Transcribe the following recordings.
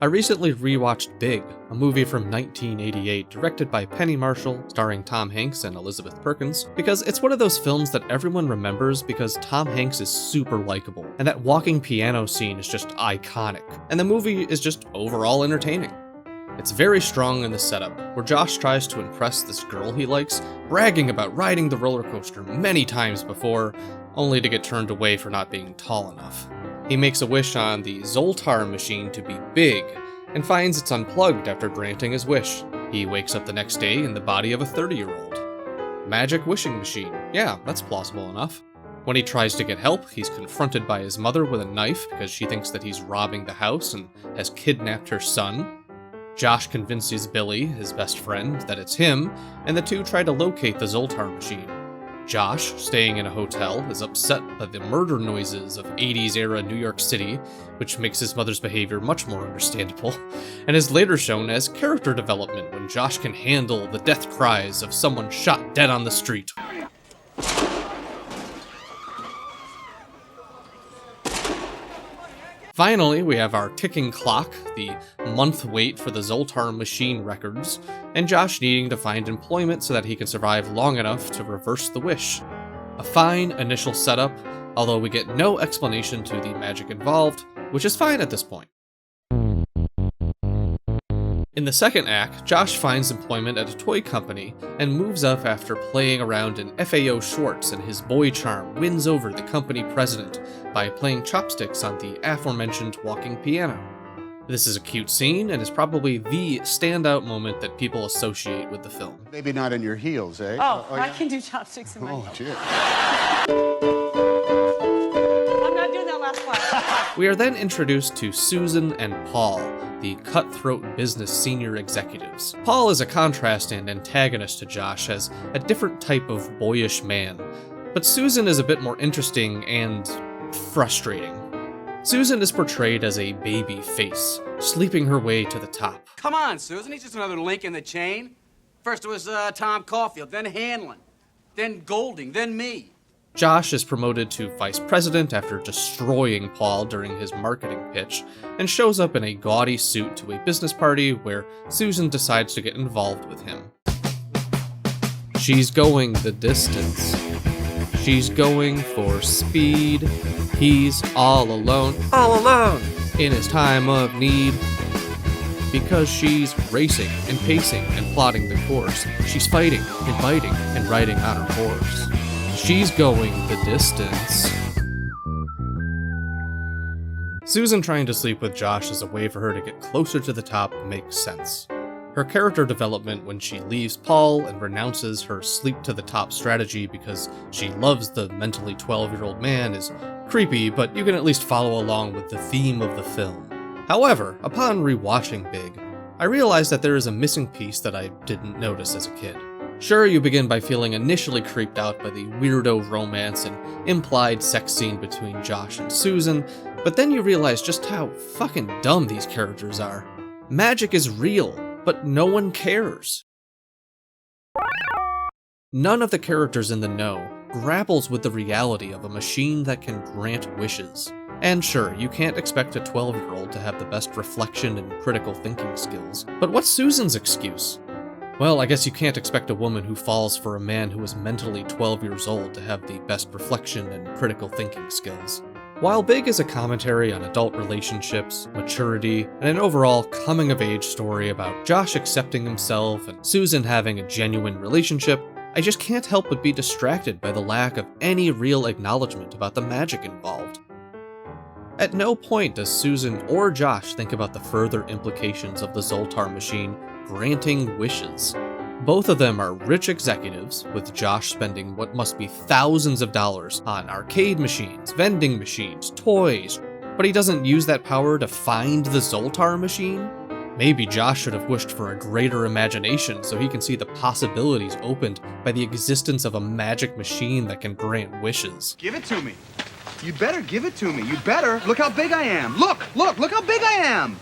I recently rewatched Big, a movie from 1988 directed by Penny Marshall, starring Tom Hanks and Elizabeth Perkins, because it's one of those films that everyone remembers because Tom Hanks is super likable, and that walking piano scene is just iconic, and the movie is just overall entertaining. It's very strong in the setup, where Josh tries to impress this girl he likes, bragging about riding the roller coaster many times before, only to get turned away for not being tall enough. He makes a wish on the Zoltar machine to be big, and finds it's unplugged after granting his wish. He wakes up the next day in the body of a 30-year-old. Magic wishing machine. Yeah, that's plausible enough. When he tries to get help, he's confronted by his mother with a knife because she thinks that he's robbing the house and has kidnapped her son. Josh convinces Billy, his best friend, that it's him, and the two try to locate the Zoltar machine. Josh, staying in a hotel, is upset by the murder noises of 80s-era New York City, which makes his mother's behavior much more understandable, and is later shown as character development when Josh can handle the death cries of someone shot dead on the street. Finally, we have our ticking clock, the month wait for the Zoltar machine records, and Josh needing to find employment so that he can survive long enough to reverse the wish. A fine initial setup, although we get no explanation to the magic involved, which is fine at this point. In the second act, Josh finds employment at a toy company and moves up after playing around in FAO Schwartz, and his boy charm wins over the company president by playing chopsticks on the aforementioned walking piano. This is a cute scene and is probably the standout moment that people associate with the film. Maybe not in your heels, eh? Oh, yeah? I can do chopsticks in my heels. Dear. I'm not doing that last part. We are then introduced to Susan and Paul, the cutthroat business senior executives. Paul is a contrast and antagonist to Josh as a different type of boyish man, but Susan is a bit more interesting and frustrating. Susan is portrayed as a baby face, sleeping her way to the top. Come on, Susan, he's just another link in the chain. First it was Tom Caulfield, then Hanlon, then Golding, then me. Josh is promoted to vice president after destroying Paul during his marketing pitch, and shows up in a gaudy suit to a business party where Susan decides to get involved with him. She's going the distance. She's going for speed. He's all alone in his time of need. Because she's racing and pacing and plotting the course. She's fighting and biting and riding on her horse. She's going the distance. Susan trying to sleep with Josh as a way for her to get closer to the top makes sense. Her character development when she leaves Paul and renounces her sleep to the top strategy because she loves the mentally 12-year-old man is creepy, but you can at least follow along with the theme of the film. However, upon rewatching Big, I realized that there is a missing piece that I didn't notice as a kid. Sure, you begin by feeling initially creeped out by the weirdo romance and implied sex scene between Josh and Susan, but then you realize just how fucking dumb these characters are. Magic is real, but no one cares. None of the characters in the know grapples with the reality of a machine that can grant wishes. And sure, you can't expect a 12-year-old to have the best reflection and critical thinking skills, but what's Susan's excuse? Well, I guess you can't expect a woman who falls for a man who is mentally 12 years old to have the best reflection and critical thinking skills. While Big is a commentary on adult relationships, maturity, and an overall coming-of-age story about Josh accepting himself and Susan having a genuine relationship, I just can't help but be distracted by the lack of any real acknowledgement about the magic involved. At no point does Susan or Josh think about the further implications of the Zoltar machine granting wishes. Both of them are rich executives, with Josh spending what must be thousands of dollars on arcade machines, vending machines, toys, but he doesn't use that power to find the Zoltar machine? Maybe Josh should have wished for a greater imagination so he can see the possibilities opened by the existence of a magic machine that can grant wishes. Give it to me. You better give it to me. You better. Look how big I am. Look how big I am.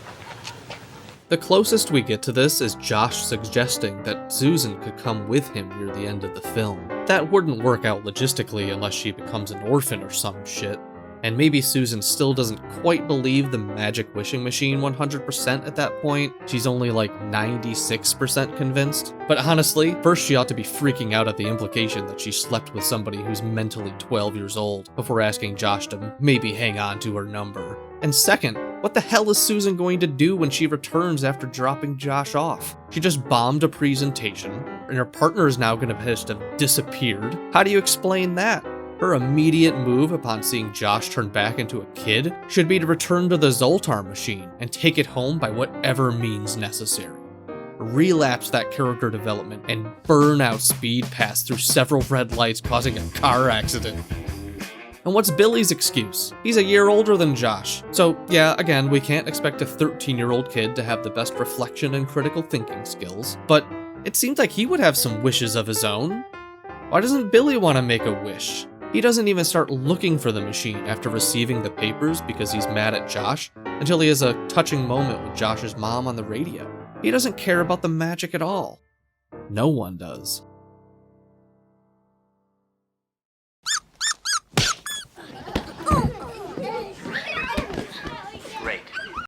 The closest we get to this is Josh suggesting that Susan could come with him near the end of the film. That wouldn't work out logistically unless she becomes an orphan or some shit. And maybe Susan still doesn't quite believe the magic wishing machine 100% at that point. She's only like 96% convinced. But honestly, first she ought to be freaking out at the implication that she slept with somebody who's mentally 12 years old before asking Josh to maybe hang on to her number. And second, what the hell is Susan going to do when she returns after dropping Josh off? She just bombed a presentation, and her partner is now going to just have disappeared. How do you explain that? Her immediate move upon seeing Josh turn back into a kid should be to return to the Zoltar machine and take it home by whatever means necessary. Relapse that character development and burn out Speed pass through several red lights, causing a car accident. And what's Billy's excuse? He's a year older than Josh. So yeah, again, we can't expect a 13-year-old kid to have the best reflection and critical thinking skills, but it seems like he would have some wishes of his own. Why doesn't Billy want to make a wish? He doesn't even start looking for the machine after receiving the papers because he's mad at Josh until he has a touching moment with Josh's mom on the radio. He doesn't care about the magic at all. No one does.